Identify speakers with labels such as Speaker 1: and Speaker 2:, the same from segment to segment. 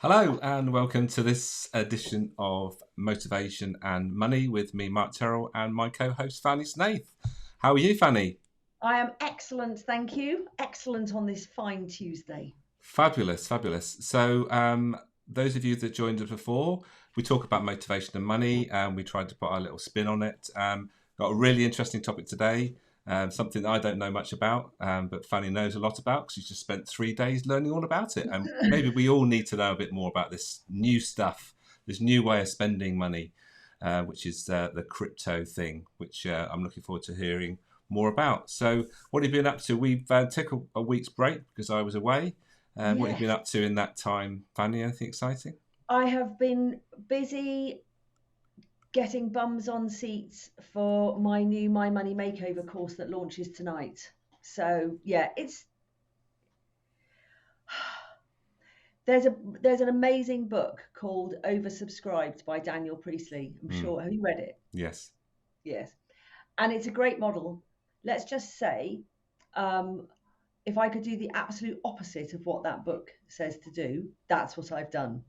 Speaker 1: Hello and welcome to this edition of Motivation and Money with me, Mark Terrell, and my co-host Fanny Snaith. How are you, Fanny?
Speaker 2: I am excellent, thank you. Excellent on this fine Tuesday.
Speaker 1: Fabulous, fabulous. So, those of you that joined us before, we talk about motivation and money, and we tried to put our little spin on it. Got a really interesting topic today, something that I don't know much about, but Fanny knows a lot about because she's just spent 3 days learning all about it. And maybe we all need to know a bit more about this new stuff, this new way of spending money, which is the crypto thing, which I'm looking forward to hearing more about. So, what have you been up to? We've taken a week's break because I was away. What have you
Speaker 2: Yes,
Speaker 1: been up to in that time, Fanny? Anything exciting?
Speaker 2: I have been busy getting bums on seats for my new My Money Makeover course that launches tonight. So yeah, it's there's an amazing book called Oversubscribed by Daniel Priestley. I'm
Speaker 1: Mm,
Speaker 2: sure, have you read it?
Speaker 1: yes.
Speaker 2: Yes, and it's a great model. Let's just say, um, if I could do the absolute opposite of what that book says to do, that's what I've done.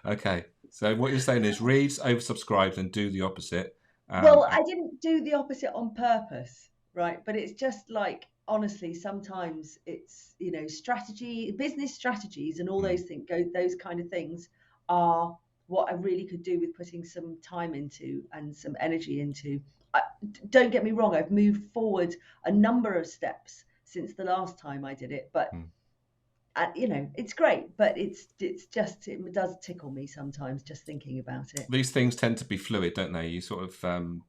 Speaker 1: Okay. So what you're saying is reads oversubscribed and do the opposite. Um,
Speaker 2: Well, I didn't do the opposite on purpose, right? But it's just like, honestly, sometimes it's, strategy, business strategies and all
Speaker 1: mm,
Speaker 2: those things, those kind of things are what I really could do with putting some time into and some energy into. Don't get me wrong, I've moved forward a number of steps since the last time I did it, but
Speaker 1: mm.
Speaker 2: it's great, but it's just it does tickle me sometimes just thinking about it.
Speaker 1: These things tend to be fluid, don't they? You sort of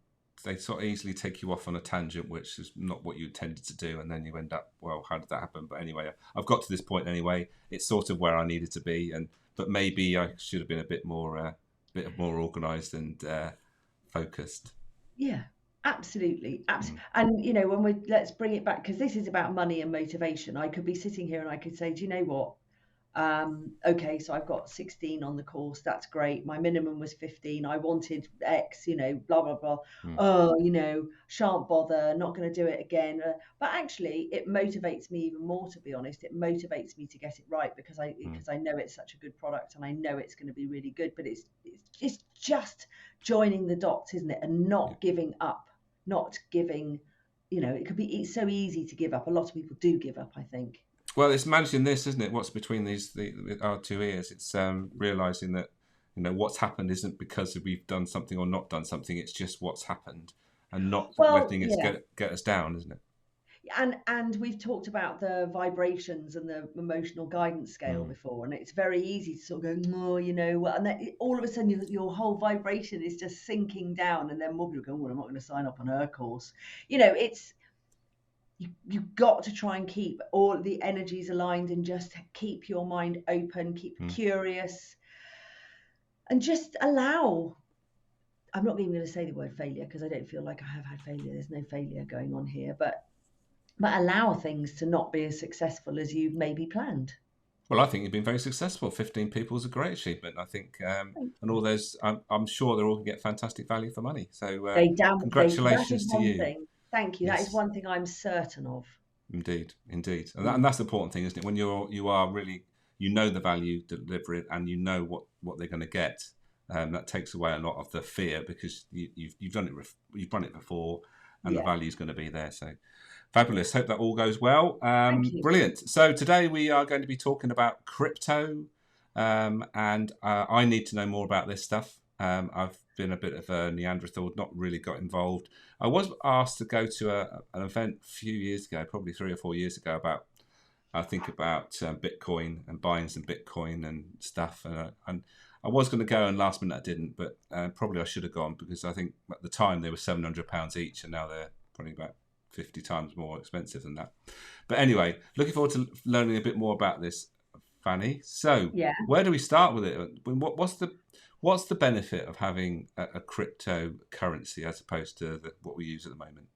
Speaker 1: they sort of easily take you off on a tangent, which is not what you intended to do, and then you end up, well, how did that happen? But anyway, I've got to this point anyway. It's sort of where I needed to be, and but maybe I should have been a bit more organised and focused.
Speaker 2: Yeah, absolutely.
Speaker 1: Mm,
Speaker 2: And when let's bring it back because this is about money and motivation. I could be sitting here and I could say, do you know what? Okay, so I've got 16 on the course. That's great. My minimum was 15. I wanted X, blah, blah, blah.
Speaker 1: mm,
Speaker 2: Oh, shan't bother, not going to do it again. But actually, it motivates me even more, to be honest. It motivates me to get it right because I
Speaker 1: mm.
Speaker 2: because I know it's such a good product and I know it's going to be really good. But it's just joining the dots, isn't it? And
Speaker 1: Yeah.
Speaker 2: not giving up, not giving, it could be it's so easy to give up. A lot of people do give up, I think.
Speaker 1: Well, it's managing this, isn't it? What's between our two ears? It's realizing that what's happened isn't because we've done something or not done something. It's just what's happened, and not
Speaker 2: Well,
Speaker 1: letting it
Speaker 2: yeah.
Speaker 1: get us down, isn't it?
Speaker 2: And we've talked about the vibrations and the emotional guidance scale
Speaker 1: Mm,
Speaker 2: before, and it's very easy to sort of go, oh, well, and then all of a sudden your whole vibration is just sinking down, and then more people go, well, I'm not going to sign up on her course. It's you've got to try and keep all the energies aligned and just keep your mind open, keep
Speaker 1: mm.
Speaker 2: curious, and just allow. I'm not even going to say the word failure because I don't feel like I have had failure. There's no failure going on here, but allow things to not be as successful as you maybe planned.
Speaker 1: Well, I think you've been very successful. 15 people is a great achievement. I think,
Speaker 2: Thank
Speaker 1: and all
Speaker 2: you.
Speaker 1: those, I'm sure they're all going to get fantastic value for money. So,
Speaker 2: That is
Speaker 1: congratulations to
Speaker 2: one
Speaker 1: you.
Speaker 2: thing. Thank you. That is
Speaker 1: Yes.
Speaker 2: one thing I'm certain of.
Speaker 1: Indeed, indeed, and
Speaker 2: Mm.
Speaker 1: that's the important thing, isn't it? When you are really the value, deliver it, and you know what they're going to get. That takes away a lot of the fear because you've done it, you've done it before, and the
Speaker 2: Yeah.
Speaker 1: value is going to be there. So fabulous. Hope that all goes well.
Speaker 2: Thank you.
Speaker 1: Brilliant. So today we are going to be talking about crypto, and I need to know more about this stuff. I've been a bit of a Neanderthal, not really got involved. I was asked to go to an event a few years ago, probably 3 or 4 years ago, about I think about Bitcoin and buying some Bitcoin and stuff. And I was going to go, and last minute I didn't. But probably I should have gone because I think at the time they were £700 each, and now they're probably about 50 times more expensive than that. But anyway, looking forward to learning a bit more about this, Fanny. So
Speaker 2: Yeah.
Speaker 1: where do we start with it? What's the benefit of having a cryptocurrency as opposed to what we use at the moment?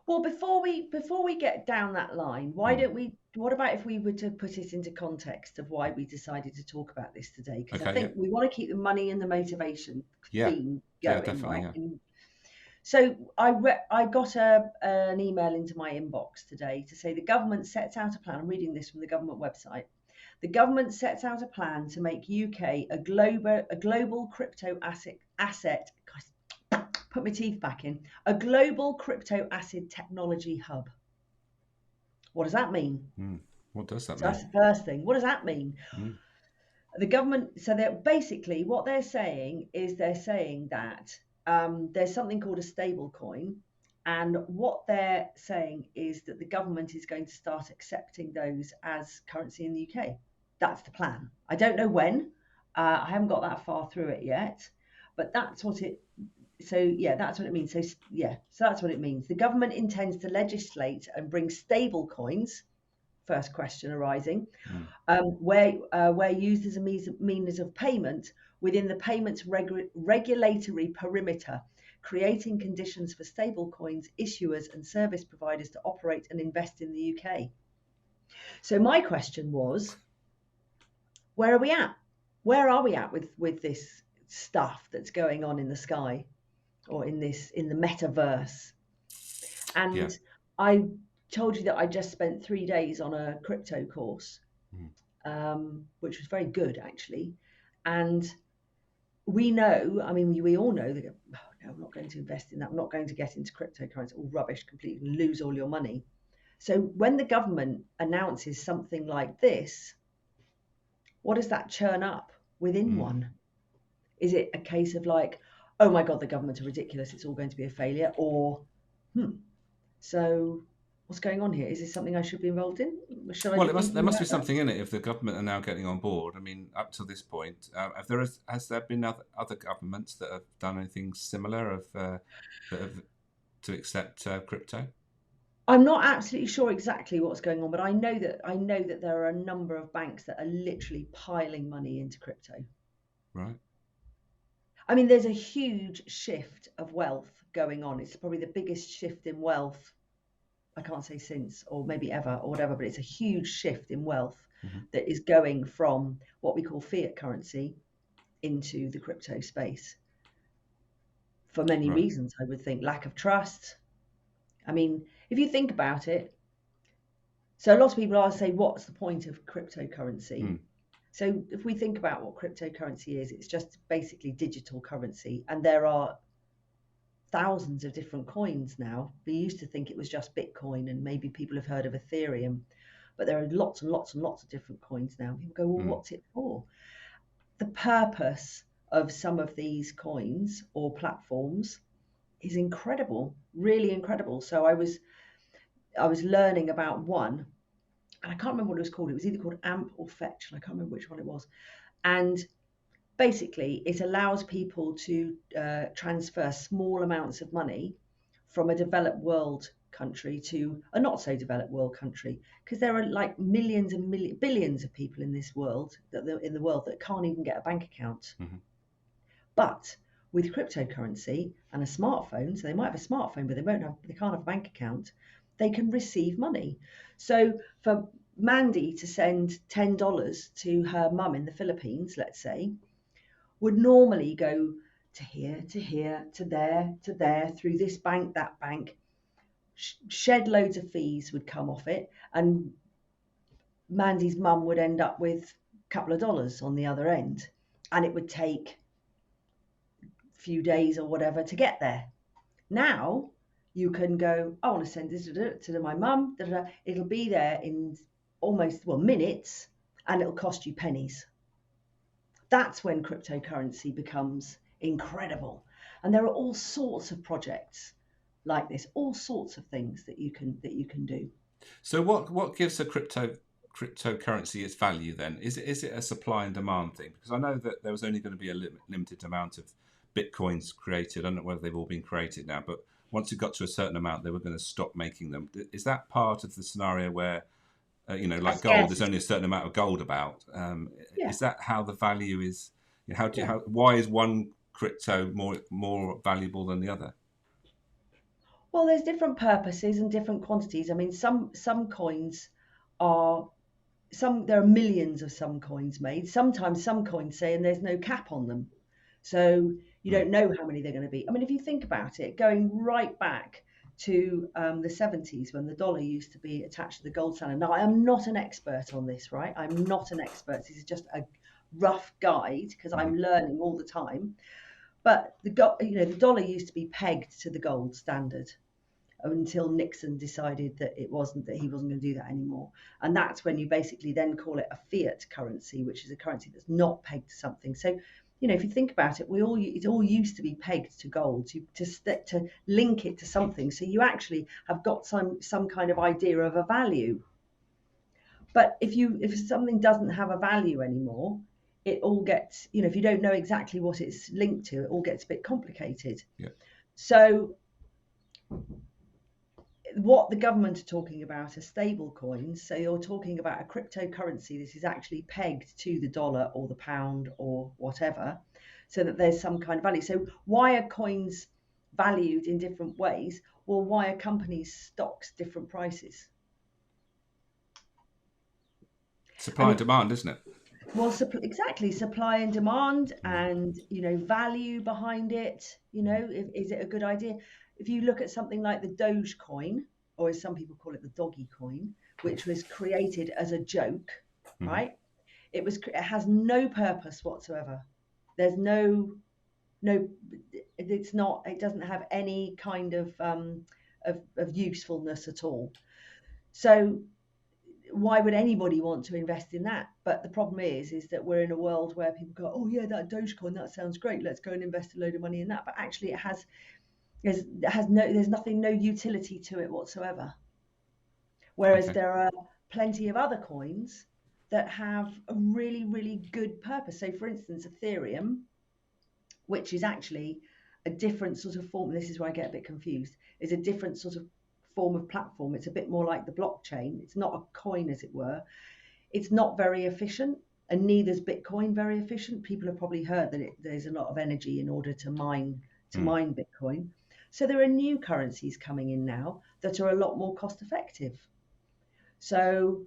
Speaker 2: Well, before we get down that line, why
Speaker 1: Hmm.
Speaker 2: don't we? What about if we were to put it into context of why we decided to talk about this today? Because I
Speaker 1: Okay, yeah,
Speaker 2: think we want to keep the money and the motivation
Speaker 1: yeah,
Speaker 2: theme
Speaker 1: yeah,
Speaker 2: going,
Speaker 1: definitely,
Speaker 2: right?
Speaker 1: yeah.
Speaker 2: So I got an email into my inbox today to say the government sets out a plan. I'm reading this from the government website. The government sets out a plan to make UK a global crypto asset. Guys, put my teeth back in. A global crypto asset technology hub. What does that mean?
Speaker 1: What does that
Speaker 2: So
Speaker 1: mean?
Speaker 2: that's the first thing. What does that mean?
Speaker 1: Mm.
Speaker 2: The government, so they're basically what they're saying is they're saying that there's something called a stable coin. And what they're saying is that the government is going to start accepting those as currency in the UK. That's the plan. I don't know when. I haven't got that far through it yet, but that's what it. So yeah, that's what it means. So yeah, so that's what it means. The government intends to legislate and bring stable coins. First question arising, where used as a means of payment within the payments regulatory perimeter, creating conditions for stablecoins issuers and service providers to operate and invest in the UK. So my question was, where are we at? Where are we at with this stuff that's going on in the sky or in the metaverse?
Speaker 1: Yeah.
Speaker 2: And I told you that I just spent 3 days on a crypto course, which was very good actually. And we know, I mean, we all know that, oh, no, I'm not going to invest in that. I'm not going to get into cryptocurrency. All rubbish, completely lose all your money. So when the government announces something like this, what does that churn up within one? Is it a case of like, oh my God, the government are ridiculous, it's all going to be a failure? Or, so what's going on here? Is this something I should be involved in? Should I
Speaker 1: Well,
Speaker 2: be thinking
Speaker 1: there must
Speaker 2: about
Speaker 1: be
Speaker 2: that?
Speaker 1: something in it if the government are now getting on board. I mean, up to this point, has there been other governments that have done anything similar that have to accept crypto?
Speaker 2: I'm not absolutely sure exactly what's going on, but I know that there are a number of banks that are literally piling money into crypto.
Speaker 1: Right.
Speaker 2: I mean, there's a huge shift of wealth going on. It's probably the biggest shift in wealth, I can't say since or maybe ever or whatever, but it's a huge shift in wealth that is going from what we call fiat currency into the crypto space for many
Speaker 1: Right.
Speaker 2: reasons. I would think lack of trust. I mean, if you think about it, so a lot of people are saying, what's the point of cryptocurrency? So if we think about what cryptocurrency is, it's just basically digital currency. And there are thousands of different coins now. We used to think it was just Bitcoin, and maybe people have heard of Ethereum, but there are lots and lots and lots of different coins now. People go, well, what's it for? The purpose of some of these coins or platforms is incredible, really incredible. So I was learning about one, and I can't remember what it was called. It was either called AMP or Fetch, and I can't remember which one it was. And basically, it allows people to transfer small amounts of money from a developed world country to a not so developed world country, because there are like millions and billions of people in this world that can't even get a bank account. But with cryptocurrency and a smartphone, so they might have a smartphone, but they can't have a bank account, they can receive money. So for Mandy to send $10 to her mum in the Philippines, let's say, would normally go to here, to here, to there, through this bank, that bank, shed loads of fees would come off it, and Mandy's mum would end up with a couple of dollars on the other end, and it would take a few days or whatever to get there. Now you can go, I want to send this to my mum, it'll be there in almost, well, minutes, and it'll cost you pennies. That's when cryptocurrency becomes incredible. And there are all sorts of projects like this, all sorts of things that you can do.
Speaker 1: So what gives a cryptocurrency its value then? Is it a supply and demand thing? Because I know that there was only going to be a limited amount of bitcoins created. I don't know whether they've all been created now, but once it got to a certain amount, they were going to stop making them. Is that part of the scenario where
Speaker 2: A
Speaker 1: like gold, there's only a
Speaker 2: scarcity.
Speaker 1: certain amount of gold about?
Speaker 2: Yeah.
Speaker 1: Is that how the value is? Why is one crypto more valuable than the other?
Speaker 2: Well, there's different purposes and different quantities. I mean, some coins are there are millions of some coins made. Sometimes some coins say, and there's no cap on them. So you don't know how many they're going to be. I mean, if you think about it, going right back to the 70s when the dollar used to be attached to the gold standard. Now, I am not an expert on this, right? I'm not an expert. This is just a rough guide because I'm learning all the time. But the dollar used to be pegged to the gold standard until Nixon decided that he wasn't going to do that anymore. And that's when you basically then call it a fiat currency, which is a currency that's not pegged to something. So, if you think about it, it all used to be pegged to gold to link it to something. So you actually have got some kind of idea of a value. But if something doesn't have a value anymore, it all gets, if you don't know exactly what it's linked to, it all gets a bit complicated.
Speaker 1: Yeah.
Speaker 2: So what the government are talking about are stable coins. So you're talking about a cryptocurrency. This is actually pegged to the dollar or the pound or whatever, so that there's some kind of value. So why are coins valued in different ways? Well, why are companies' stocks different prices?
Speaker 1: Supply and demand, isn't it?
Speaker 2: Well, exactly, supply and demand, and value behind it. Is it a good idea? If you look at something like the Doge coin, or as some people call it, the doggy coin, which was created as a joke, right? It has no purpose whatsoever. There's no, it's not. It doesn't have any kind of usefulness at all. So why would anybody want to invest in that? But the problem is that we're in a world where people go, oh yeah, that Dogecoin, that sounds great, let's go and invest a load of money in that. But actually there's no utility to it whatsoever. Whereas there are plenty of other coins that have a really, really good purpose. So for instance, Ethereum, which is actually a different sort of form, and this is where I get a bit confused, is a different sort of form of platform. It's a bit more like the blockchain. It's not a coin, as it were. It's not very efficient, and neither is Bitcoin very efficient. People have probably heard that there's a lot of energy in order to mine Bitcoin. So there are new currencies coming in now that are a lot more cost effective. So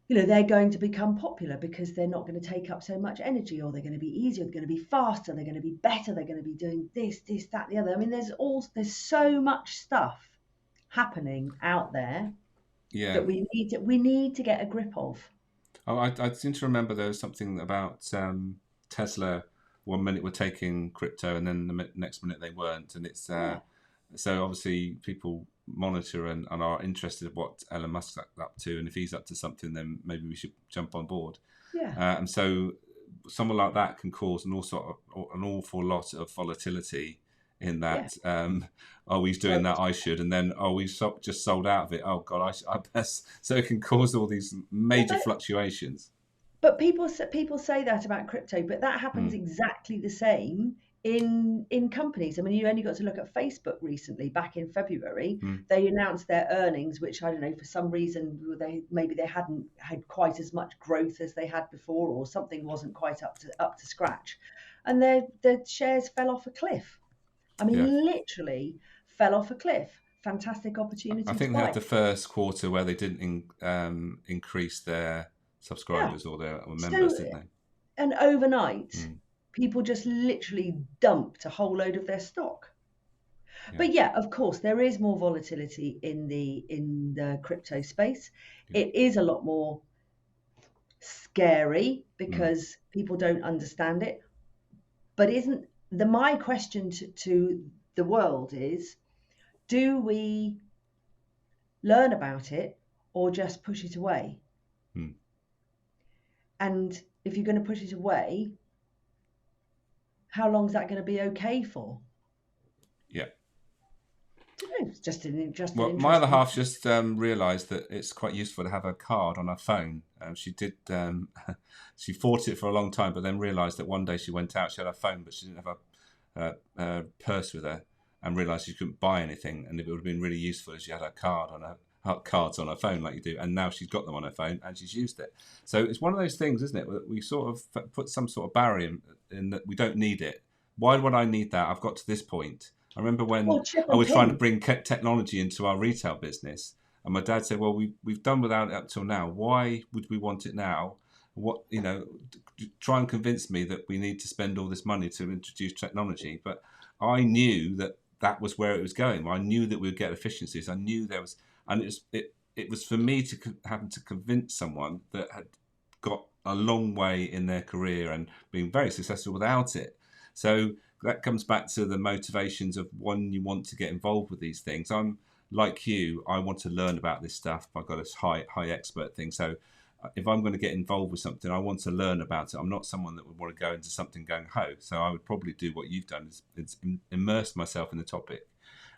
Speaker 2: they're going to become popular because they're not going to take up so much energy, or they're going to be easier, they're going to be faster, they're going to be better, they're going to be doing this, that, the other. I mean, there's so much stuff happening out there that we need to get a grip of.
Speaker 1: Oh, I seem to remember there was something about Tesla. 1 minute were taking crypto, and then the next minute they weren't. And it's so obviously people monitor and are interested in what Elon Musk's up to, and if he's up to something, then maybe we should jump on board. And so someone like that can cause an awful lot of volatility in that. He's doing that, I should, and then we've just sold out of it. Oh God, I best. So it can cause all these major fluctuations.
Speaker 2: But people say that about crypto, but that happens exactly the same in companies. I mean, you only got to look at Facebook recently. Back in February, they announced their earnings, which I don't know, for some reason maybe they hadn't had quite as much growth as they had before, or something wasn't quite up to scratch, and their shares fell off a cliff. I mean, literally fell off a cliff. Fantastic opportunity.
Speaker 1: I think they had the first quarter where they didn't increase their subscribers or their members, didn't they?
Speaker 2: And overnight, people just literally dumped a whole load of their stock. But of course, there is more volatility in the crypto space. It is a lot more scary because people don't understand it. But my question to the world is, do we learn about it or just push it away? And if you're going to push it away, how long is that going to be okay for? It's just an interesting.
Speaker 1: Well, my other half just realised that it's quite useful to have a card on her phone. She did. She fought it for a long time, but then realised that one day she went out. She had her phone, but she didn't have a purse with her, and realised she couldn't buy anything. And it would have been really useful if she had her cards on her phone like you do. And now she's got them on her phone and she's used it. So it's one of those things, isn't it? We sort of put some sort of barrier in that we don't need it. Why would I need that? I've got to this point. I remember when I was trying to bring technology into our retail business, and my dad said, "Well, we've done without it up till now. Why would we want it now? What try and convince me that we need to spend all this money to introduce technology." But I knew that that was where it was going. I knew that we would get efficiencies. I knew there was, and it was for me to having to convince someone that had got a long way in their career and been very successful without it. So that comes back to the motivations of when you want to get involved with these things. I'm like you. I want to learn about this stuff. I've got this high expert thing. So if I'm going to get involved with something, I want to learn about it. I'm not someone that would want to go into something gung ho. So I would probably do what you've done, is immerse myself in the topic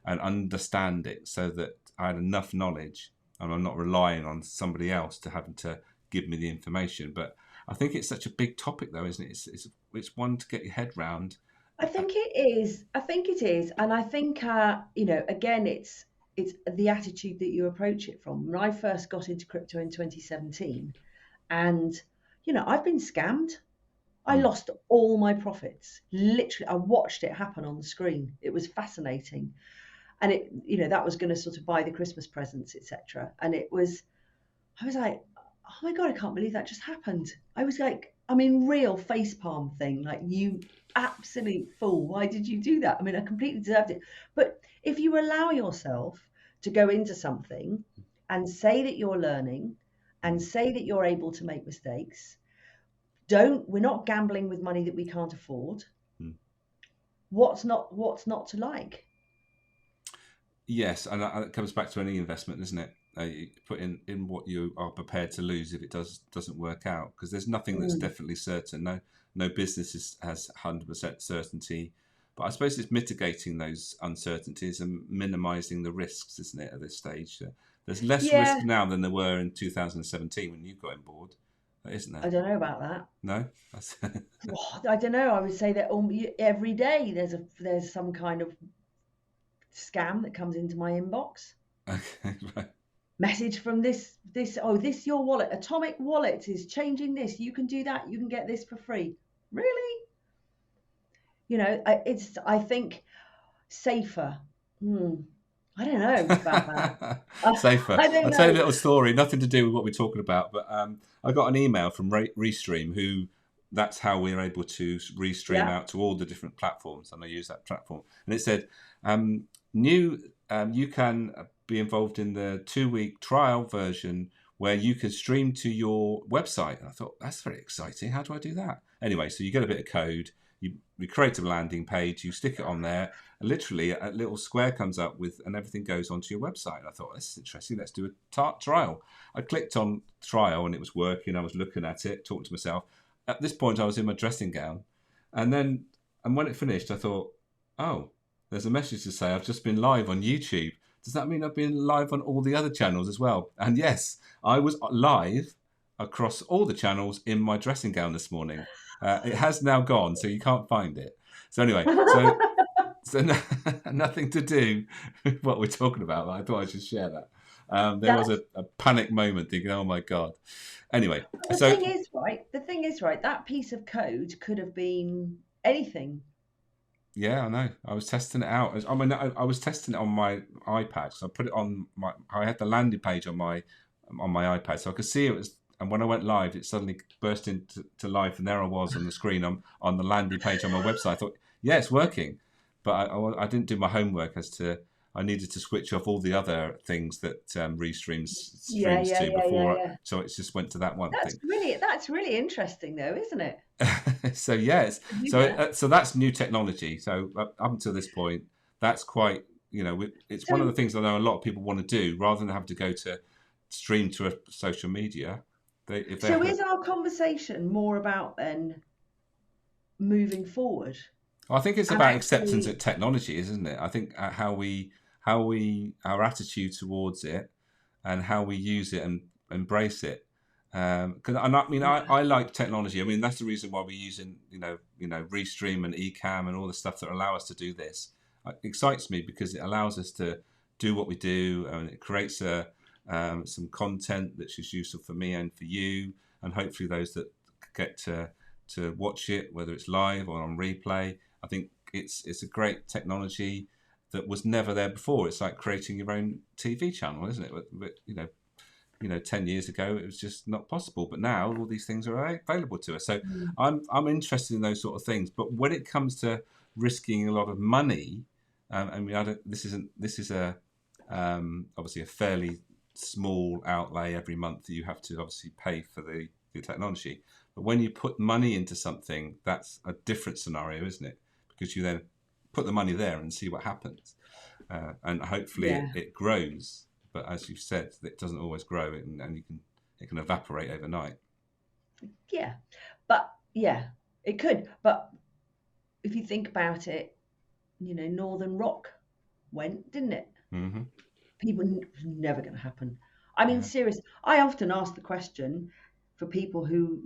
Speaker 1: and understand it, so that I had enough knowledge and I'm not relying on somebody else to having to give me the information. But I think it's such a big topic, though, isn't it? It's one to get your head round.
Speaker 2: I think it is. I think it is, and I think again, it's the attitude that you approach it from. When I first got into crypto in 2017, and I've been scammed. I
Speaker 1: Mm,
Speaker 2: lost all my profits. Literally, I watched it happen on the screen. It was fascinating, and that was going to sort of buy the Christmas presents, etc. And I was like, oh my God, I can't believe that just happened. I was like, real facepalm thing. Like, you absolute fool. Why did you do that? I completely deserved it. But if you allow yourself to go into something and say that you're learning and say that you're able to make mistakes, we're not gambling with money that we can't afford.
Speaker 1: mm.
Speaker 2: What's not to like?
Speaker 1: Yes, and that comes back to any investment, isn't it? You put in what you are prepared to lose if it doesn't work out, because there's nothing that's
Speaker 2: Mm.
Speaker 1: definitely certain. No business has 100% certainty, but I suppose it's mitigating those uncertainties and minimising the risks, isn't it? At this stage, there's less
Speaker 2: Yeah,
Speaker 1: risk now than there were in 2017 when you got on board, isn't
Speaker 2: I
Speaker 1: there?
Speaker 2: don't know about that.
Speaker 1: No, that's
Speaker 2: Oh, I don't know. I would say that every day there's some kind of scam that comes into my inbox.
Speaker 1: okay. Right.
Speaker 2: Message from this your wallet, Atomic Wallet is changing this. You can do that. You can get this for free. Really? I think safer. Hmm. I don't know about that.
Speaker 1: Safer.
Speaker 2: I don't
Speaker 1: I'll tell you a
Speaker 2: know.
Speaker 1: little story, nothing to do with what we're talking about, but I got an email from Restream, who that's how we're able to restream
Speaker 2: Yeah.
Speaker 1: out to all the different platforms, and I use that platform. And it said, um, new, you can be involved in the 2-week trial version where you can stream to your website. And I thought, that's very exciting. How do I do that? Anyway, so you get a bit of code, you create a landing page, you stick it on there, literally a little square comes up with, and everything goes onto your website. And I thought, this is interesting, let's do a trial. I clicked on trial and it was working. I was looking at it, talking to myself. At this point I was in my dressing gown, and when it finished I thought, oh, there's a message to say I've just been live on YouTube. Does that mean I've been live on all the other channels as well? And yes, I was live across all the channels in my dressing gown this morning. It has now gone, so you can't find it. So anyway, so nothing to do with what we're talking about. But I thought I should share that. There was
Speaker 2: That's
Speaker 1: a panic moment, thinking, "Oh my god." Anyway,
Speaker 2: the
Speaker 1: so
Speaker 2: thing is, right? The thing is, right? That piece of code could have been anything.
Speaker 1: yeah, I know. I was testing it out. I was testing it on my iPad. So I put it on my. I had the landing page on my iPad, so I could see it was. And when I went live, it suddenly burst into life, and there I was on the screen on the landing page on my website. I thought, yeah, it's working, but I didn't do my homework as to. I needed to switch off all the other things that Restream
Speaker 2: Yeah,
Speaker 1: streams
Speaker 2: yeah,
Speaker 1: to
Speaker 2: yeah, yeah,
Speaker 1: before,
Speaker 2: yeah.
Speaker 1: so it just went to that one
Speaker 2: That's
Speaker 1: thing.
Speaker 2: really interesting, though, isn't it?
Speaker 1: So yes,
Speaker 2: To do
Speaker 1: so
Speaker 2: that.
Speaker 1: so that's new technology. So up until this point, that's quite it's one of the
Speaker 2: So,
Speaker 1: things I know a lot of people want to do rather than have to go to stream to a social media. They if they
Speaker 2: so
Speaker 1: have
Speaker 2: is our conversation more about then moving forward
Speaker 1: I think it's
Speaker 2: and
Speaker 1: about acceptance
Speaker 2: actually?
Speaker 1: of technology, isn't it? I think how we our attitude towards it and how we use it and embrace it. Because I like technology. I mean that's the reason why we're using Restream and Ecamm and all the stuff that allow us to do this. It excites me because it allows us to do what we do, and it creates some content that's just useful for me and for you, and hopefully those that get to watch it, whether it's live or on replay. I think it's a great technology that was never there before. It's like creating your own TV channel, isn't it? But 10 years ago it was just not possible, but now all these things are available to us. So I'm interested in those sort of things. But when it comes to risking a lot of money, I mean, this is a obviously a fairly small outlay every month that you have to obviously pay for the technology. But when you put money into something, that's a different scenario, isn't it? Because you then put the money there and see what happens, and hopefully
Speaker 2: Yeah,
Speaker 1: it grows. But as you've said, it doesn't always grow, and it can evaporate overnight.
Speaker 2: yeah, but yeah, it could. But if you think about it, Northern Rock went, didn't it?
Speaker 1: Hmm.
Speaker 2: People, it's never going to happen. I mean,
Speaker 1: Yeah.
Speaker 2: serious. I often ask the question for people who,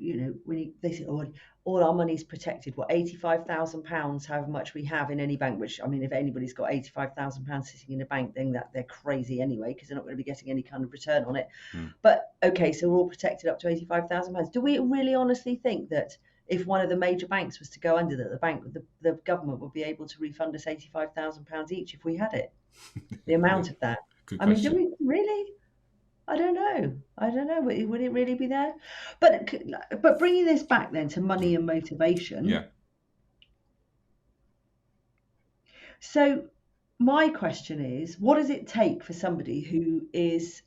Speaker 2: they say, "Oh, all our money's protected." What, £85,000, however much we have in any bank? Which, I mean, if anybody's got £85,000 sitting in a bank, then that they're crazy anyway, because they're not going to be getting any kind of return on it.
Speaker 1: Mm.
Speaker 2: But okay, so we're all protected up to £85,000. Do we really honestly think that if one of the major banks was to go under, that the government would be able to refund us £85,000 each if we had it? The
Speaker 1: Yeah.
Speaker 2: amount of that.
Speaker 1: Good
Speaker 2: I mean, do
Speaker 1: question.
Speaker 2: we really? I don't know. I don't know. Would it really be there? But bringing this back then to money and
Speaker 1: Yeah.
Speaker 2: motivation. So my question is, what does it take for somebody who is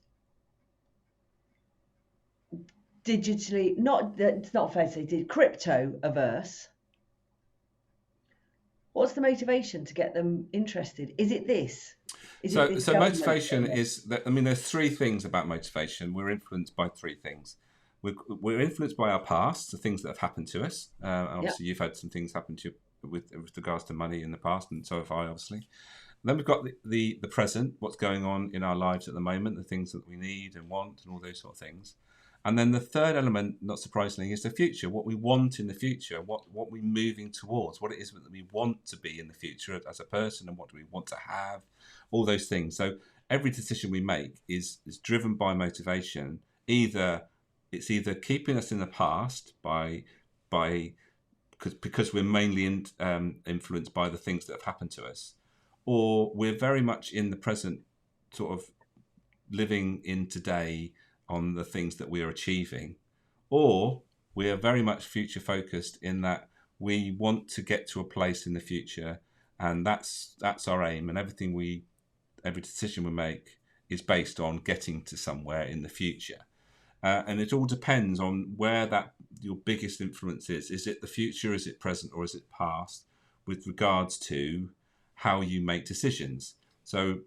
Speaker 2: digitally not? It's not fair to say crypto averse. What's the motivation to get them interested? Is it this? Is it this
Speaker 1: So
Speaker 2: government
Speaker 1: motivation
Speaker 2: thing?
Speaker 1: is that, I mean, there's three things about motivation. We're influenced by three things. We're influenced by our past, the things that have happened to us. And
Speaker 2: Yeah.
Speaker 1: obviously, you've had some things happen to you with regards to money in the past, and so have I, obviously. And then we've got the present, what's going on in our lives at the moment, the things that we need and want, and all those sort of things. And then the third element, not surprisingly, is the future. What we want in the future, what we're moving towards, what it is that we want to be in the future as a person, and what do we want to have, all those things. So every decision we make is driven by motivation. It's either keeping us in the past by because we're mainly influenced by the things that have happened to us, or we're very much in the present, sort of living in today on the things that we are achieving, or we are very much future focused in that we want to get to a place in the future, and that's our aim, and every decision we make is based on getting to somewhere in the future. And it all depends on where that your biggest influence is. Is it the future, is it present, or is it past, with regards to how you make decisions? So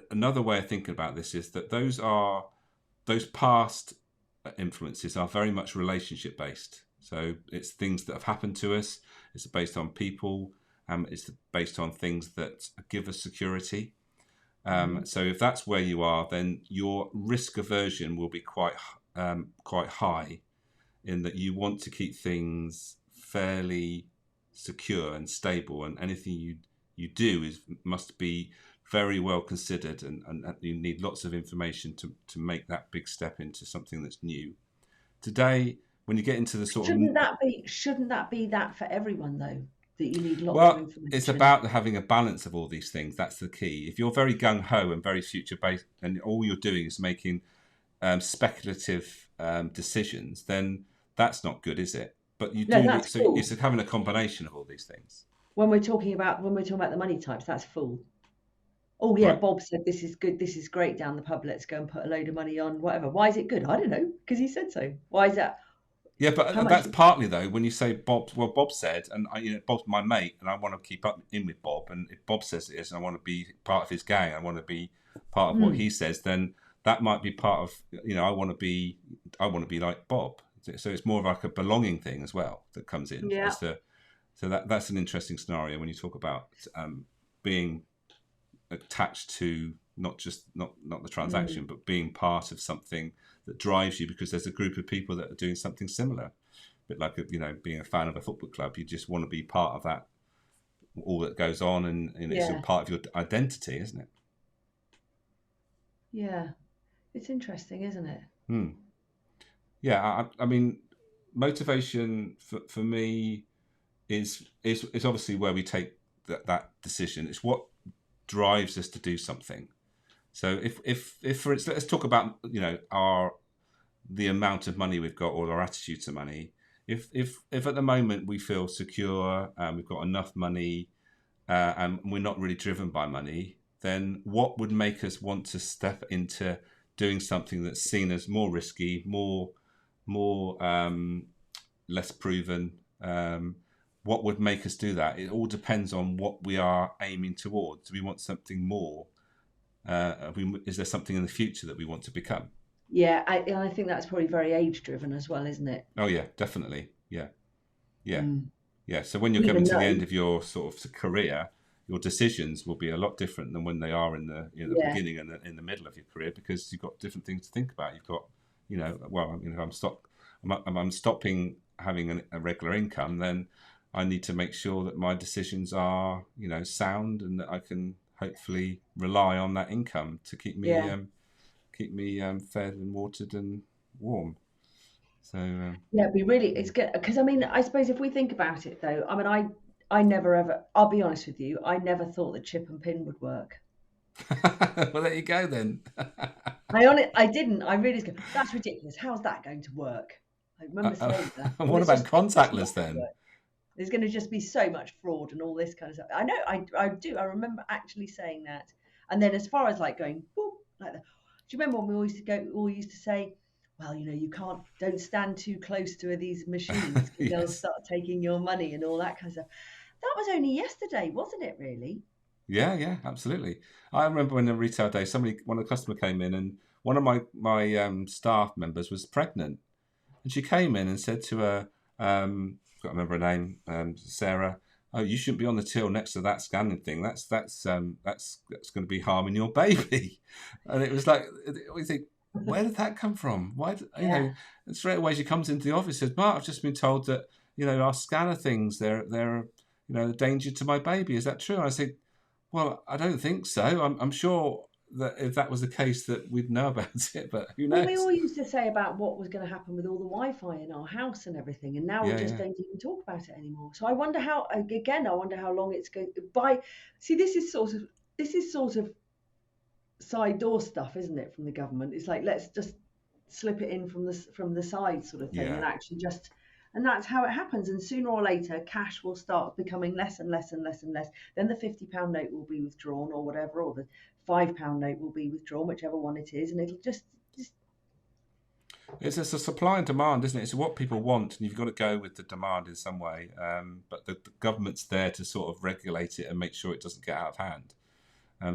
Speaker 1: another way of thinking about this is that those past influences are very much relationship based. So it's things that have happened to us. It's based on people. It's based on things that give us security.
Speaker 2: Mhm.
Speaker 1: So if that's where you are, then your risk aversion will be quite high, in that you want to keep things fairly secure and stable, and anything you do must be very well considered, and you need lots of information to make that big step into something that's new. Today, when you get into the sort of,
Speaker 2: Shouldn't that be that for everyone though? That you need lots of
Speaker 1: well, it's
Speaker 2: information.
Speaker 1: about having a balance of all these things. That's the key. If you're very gung ho and very future based, and all you're doing is making speculative decisions, then that's not good, is it? But you
Speaker 2: No,
Speaker 1: do need,
Speaker 2: that's
Speaker 1: so
Speaker 2: full.
Speaker 1: it's having a combination of all these things.
Speaker 2: When we're talking about the money types, that's full. Oh yeah,
Speaker 1: Right.
Speaker 2: Bob said this is good, this is great down the pub. Let's go and put a load of money on whatever. Why is it good? I don't know, because he said so. Why is that?
Speaker 1: Yeah,
Speaker 2: How
Speaker 1: but
Speaker 2: much?
Speaker 1: that's partly though when you say Bob. Well, Bob said, and Bob's my mate, and I want to keep up in with Bob. And if Bob says it is, and I want to be part of his gang, I want to be part of what
Speaker 2: Mm,
Speaker 1: he says. Then that might be part of, I want to be like Bob. So it's more of like a belonging thing as well that comes in
Speaker 2: yeah,
Speaker 1: as to. So that's an interesting scenario when you talk about being attached to not the
Speaker 2: mm,
Speaker 1: transaction, but being part of something that drives you because there's a group of people that are doing something similar. A bit like being a fan of a football club, you just want to be part of that, all that goes on, and it's a
Speaker 2: yeah,
Speaker 1: part of your identity, isn't it?
Speaker 2: yeah. It's interesting, isn't it?
Speaker 1: Hmm. Yeah, I mean, motivation for me is obviously where we take that decision. It's what drives us to do something. So if for instance, let's talk about our the amount of money we've got or our attitude to money. If at the moment we feel secure, we've got enough money, and we're not really driven by money, then what would make us want to step into doing something that's seen as more risky, more less proven? What would make us do that? It all depends on what we are aiming towards. Do we want something more? Is there something in the future that we want to become?
Speaker 2: Yeah, I think that's probably very age driven as well, isn't it?
Speaker 1: Oh yeah, definitely. Yeah, yeah,
Speaker 2: Mm.
Speaker 1: yeah. So when you're coming
Speaker 2: Even
Speaker 1: to the
Speaker 2: though,
Speaker 1: end of your sort of career, your decisions will be a lot different than when they are in the
Speaker 2: yeah,
Speaker 1: beginning and in the middle of your career, because you've got different things to think about. You've got, well, if I'm stopping having a regular income, then I need to make sure that my decisions are, sound, and that I can hopefully rely on that income to
Speaker 2: yeah,
Speaker 1: keep me fed and watered and warm. So
Speaker 2: yeah. It'd be really, it's good because I mean, I suppose if we think about it though, I mean, I never ever. I'll be honest with you, I never thought that chip and pin would work.
Speaker 1: well, there you go then.
Speaker 2: I didn't. I really go, that's ridiculous. How's that going to work? I remember saying that. Well,
Speaker 1: What about
Speaker 2: it's just not
Speaker 1: contactless
Speaker 2: going to
Speaker 1: then?
Speaker 2: work. There's going to just be so much fraud and all this kind of stuff. I know, I do. I remember actually saying that. And then as far as like going, boop, like that. Do you remember when we always used to go, all used to say, well, you can't, don't stand too close to these machines because they'll
Speaker 1: Yes.
Speaker 2: start taking your money and all that kind of stuff. That was only yesterday, wasn't it, really?
Speaker 1: Yeah, yeah, absolutely. I remember when the retail day, one of the customer came in, and one of my staff members was pregnant, and she came in and said to her, can't remember her name, Sarah. Oh, you shouldn't be on the till next to that scanning thing. That's going to be harming your baby. And it was like, we think, where did that come from?
Speaker 2: Yeah.
Speaker 1: And straight away she comes into the office and says, Mark, I've just been told that, our scanner things, they're a danger to my baby. Is that true? And I said, well, I don't think so. I'm sure that if that was the case, that we'd know about it, but who
Speaker 2: Well, we
Speaker 1: knows?
Speaker 2: all used to say about what was going to happen with all the Wi-Fi in our house and everything, and now we
Speaker 1: Yeah,
Speaker 2: just
Speaker 1: yeah,
Speaker 2: don't even talk about it anymore. So I wonder how, again, I wonder how long it's going to by. See, this is sort of side door stuff, isn't it, from the government? It's like let's just slip it in from the side sort of thing,
Speaker 1: yeah.
Speaker 2: and actually just. And that's how it happens. And sooner or later, cash will start becoming less and less and less and less. Then the £50 note will be withdrawn, or whatever, or the £5 note will be withdrawn, whichever one it is, and it'll just
Speaker 1: It's a supply and demand, isn't it? It's what people want, and you've got to go with the demand in some way. But the government's there to sort of regulate it and make sure it doesn't get out of hand.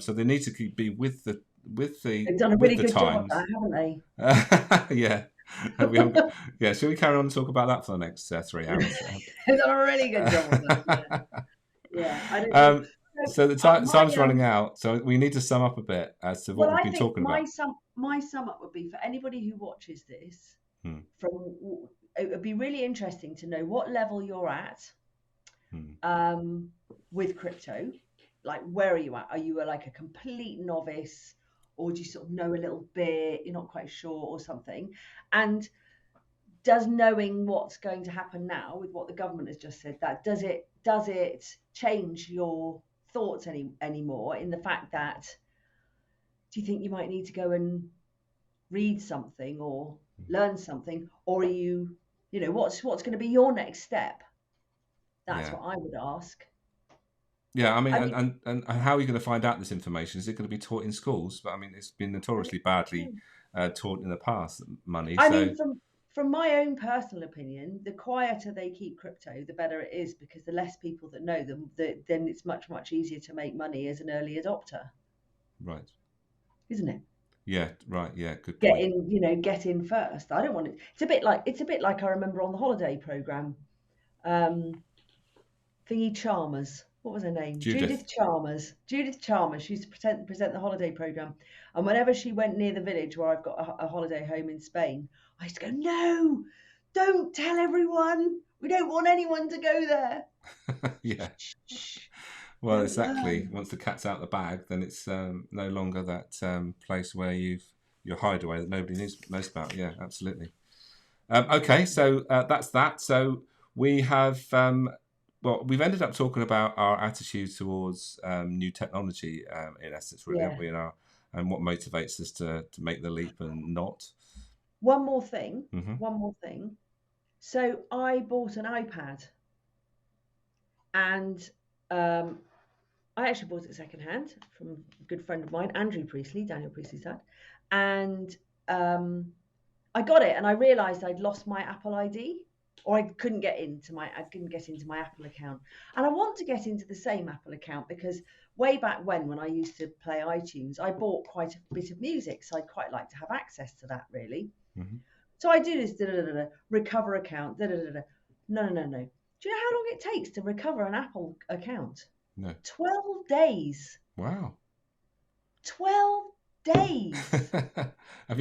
Speaker 1: So they need to be
Speaker 2: they've done a
Speaker 1: with
Speaker 2: really
Speaker 1: the
Speaker 2: good job of
Speaker 1: times.
Speaker 2: that, haven't they?
Speaker 1: Yeah, we haven't. Yeah, shall we carry on and talk about that for the next 3 hours?
Speaker 2: They've done a really good job of that. Yeah, yeah. I don't know.
Speaker 1: um, so the
Speaker 2: My
Speaker 1: time's running out, so we need to sum up a bit as to what
Speaker 2: well,
Speaker 1: we've
Speaker 2: I
Speaker 1: been
Speaker 2: think
Speaker 1: talking
Speaker 2: my
Speaker 1: about.
Speaker 2: sum up would be for anybody who watches this.
Speaker 1: Hmm,
Speaker 2: From it would be really interesting to know what level you're at
Speaker 1: hmm.
Speaker 2: um, with crypto. Like, where are you at? Are you like a complete novice, or do you sort of know a little bit? You're not quite sure, or something. And does knowing what's going to happen now with what the government has just said, that does it change your thoughts anymore, in the fact that do you think you might need to go and read something or learn something, or are you what's going to be your next step? That's
Speaker 1: Yeah.
Speaker 2: what I would ask.
Speaker 1: Yeah, I mean,
Speaker 2: I mean,
Speaker 1: and how are you going to find out this information? Is it going to be taught in schools? But I mean, it's been notoriously badly taught in the past, money.
Speaker 2: I
Speaker 1: So,
Speaker 2: mean, from my own personal opinion, the quieter they keep crypto, the better it is, because the less people that know them, then it's much easier to make money as an early adopter,
Speaker 1: right.
Speaker 2: isn't it?
Speaker 1: Yeah, right. Yeah, good
Speaker 2: Get
Speaker 1: point.
Speaker 2: in, get in first. I don't want it. It's a bit like I remember on the holiday program, um, thingy Chalmers. What was her name?
Speaker 1: Judith.
Speaker 2: Judith Chalmers. Judith Chalmers. She used to present the holiday program, and whenever she went near the village where I've got a holiday home in Spain, I used to go, "No, don't tell everyone. We don't want anyone to go there.
Speaker 1: Yeah.
Speaker 2: Shh, shh,
Speaker 1: Well,
Speaker 2: don't
Speaker 1: exactly.
Speaker 2: learn."
Speaker 1: Once the cat's out of the bag, then it's no longer that place where your hideaway that nobody knows about. Yeah, absolutely. Okay, so that's that. So we have, well, we've ended up talking about our attitude towards new technology, in essence, really, haven't
Speaker 2: Yeah.
Speaker 1: we? And what motivates us to make the leap and not.
Speaker 2: One more thing.
Speaker 1: Hmm.
Speaker 2: One more thing. So I bought an iPad, and um, I actually bought it secondhand from a good friend of mine, Andrew Priestley, Daniel Priestley's dad, and I got it, and I realised I'd lost my Apple ID, or I couldn't get into my Apple account, and I want to get into the same Apple account because way back when I used to play iTunes, I bought quite a bit of music, so I'd quite like to have access to that really.
Speaker 1: Mm-hmm.
Speaker 2: So I do this recover account. No. Do you know how long it takes to recover an Apple account?
Speaker 1: No.
Speaker 2: 12 days.
Speaker 1: Wow.
Speaker 2: 12 days.
Speaker 1: Have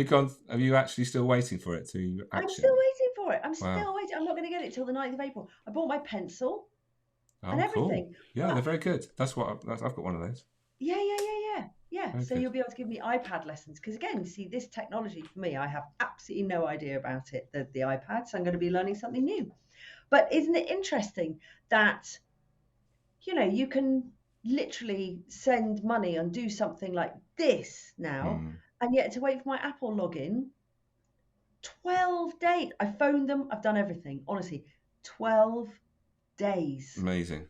Speaker 1: you actually still waiting for it to
Speaker 2: I'm
Speaker 1: action?
Speaker 2: still waiting for it. I'm
Speaker 1: Wow.
Speaker 2: still waiting. I'm not going to get it till the 9th of April. I bought my pencil and
Speaker 1: Oh,
Speaker 2: everything.
Speaker 1: cool. Yeah, they're very good. That's what I've got one of those.
Speaker 2: Yeah.
Speaker 1: Very
Speaker 2: So
Speaker 1: good.
Speaker 2: you'll be able to give me iPad lessons because again, you see, this technology for me, I have absolutely no idea about it. The iPad, so I'm going to be learning something new. But isn't it interesting that you can literally send money and do something like this now, and yet to wait for my Apple login, 12 days. I phoned them. I've done everything. Honestly, 12 days.
Speaker 1: Amazing.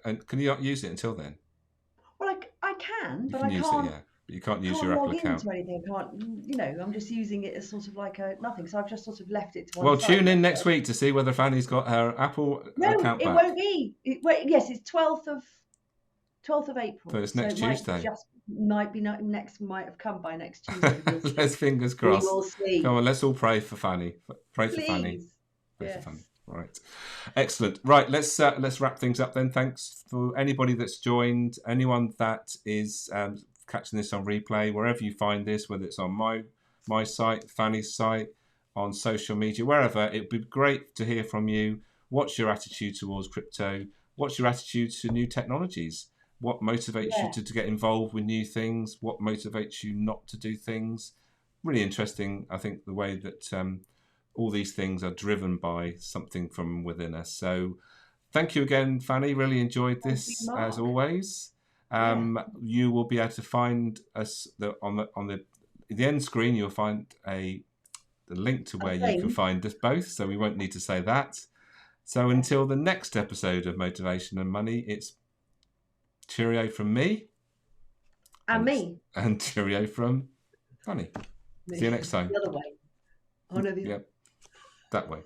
Speaker 1: And can you not use it until then?
Speaker 2: Well, I can,
Speaker 1: You
Speaker 2: but
Speaker 1: can
Speaker 2: I
Speaker 1: use it, yeah. But you can't use your Apple
Speaker 2: log
Speaker 1: account.
Speaker 2: into anything. I can't, I'm just using it as sort of like a nothing. So I've just sort of left it to one
Speaker 1: Well,
Speaker 2: side.
Speaker 1: tune in next week to see whether Fanny's got her Apple account
Speaker 2: No, it
Speaker 1: back.
Speaker 2: won't be. Yes, it's 12th of April.
Speaker 1: So it's next Tuesday.
Speaker 2: Might have come by next Tuesday. We'll see.
Speaker 1: Let's fingers crossed.
Speaker 2: We will see.
Speaker 1: Come on, let's all pray for Fanny. Pray for Fanny. Pray for Fanny. Right. Excellent. Right, let's wrap things up then. Thanks for anybody that's joined, anyone that is catching this on replay, wherever you find this, whether it's on my site, Fanny's site, on social media, wherever. It'd be great to hear from you. What's your attitude towards crypto? What's your attitude to new technologies? What motivates you to get involved with new things? What motivates you not to do things? Really interesting, I think, the way that all these things are driven by something from within us. So thank you again, Fanny. Really enjoyed this as always. You will be able to find us on the end screen. You'll find the link to where you can find us both. So we won't need to say that. So until the next episode of Motivation and Money, it's cheerio from me.
Speaker 2: And me.
Speaker 1: And cheerio from Fanny. See you next time.
Speaker 2: The other way. Oh, no,
Speaker 1: Yep. That way.